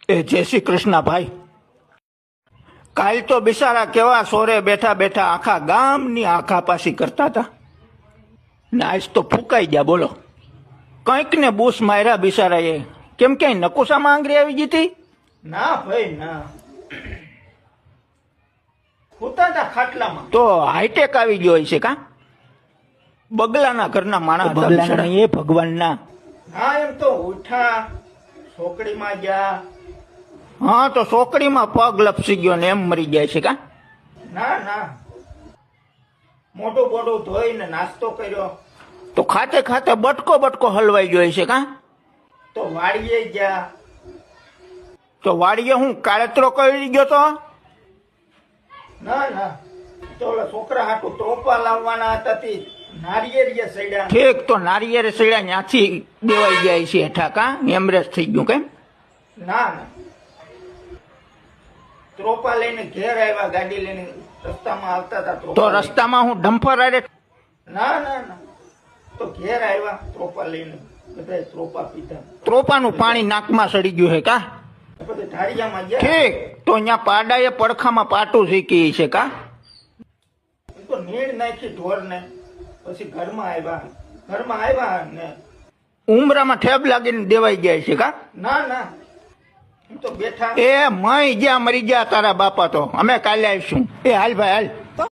એ જય શ્રી કૃષ્ણ ભાઈ. કાલ તો બિચારા કેવા સોરે બેઠા બેઠા આખા ગામની આખા પાસી કરતા હતા ને આજ તો ફૂંકાઈ ગયા. બોલો, કંઈક ને બૂસ માર્યા બિચારા એ. કેમ ક્યાંય નકુસામાં આંગળી આવી ગઈ હતી? ના ભાઈ ના, હોતા હતા ખાટલામાં. તો હાઈટેક આવી ગયો છે કા? બગલાના ઘરના માણસ હતા બિચારા. એ ભગવાનના. હા એમ તો ઉઠા છોકરીમાં ગયા. હા તો સોકડીમાં પગ લપસી ગયો ને એમ મરી જાય છે કા? ના ના, મોઢું બોડું ધોઈને નાસ્તો કર્યો તો ખાતે ખાતે બટકો બટકો હલવાઈ ગયો છે કા? તો વાડીએ ગયા. તો વાડીએ હું કાળતરો કરી ગયો તો? ના ના, તો ઓલા છોકરા હાટું ટોપા લાવવાના હતા તે નારિયેળિયા સડ્યા. ઠીક, તો નારિયેળ સેડા ત્યાંથી દેવાઈ જાય છે હેઠા કા? એમરેજ થઈ ગયું કેમ? ના ના, ત્રોપા લઈને ઘેર આવ્યા, ગાડી લઈને રસ્તામાં આવતા હતા. તો ત્રોપા રસ્તામાં હું ડમ્ફર આરે? ના ના ના, તો ઘેર આવ્યા ત્રોપા લઈને, બધા ત્રોપા પીધા. ત્રોપાનું પાણી નાકમાં સડી ગયું છે કા? પછી ઢાળિયામાં ગયા. ઠીક, તો અહીંયા પાડાએ પડખામાં પાટું શીખી છે કા? તો નીણ નાખી ઢોરને. પછી ઘરમાં આવ્યા ને ઉમરામાં ઠેબ લાગીને દેવાઈ જાય છે કા? ના ના, એમ તો બેઠા. એ મય જ્યાં મરી ગયા તારા બાપા, તો અમે કાલે આવીશું. એ હાલ ભાઈ હાલ.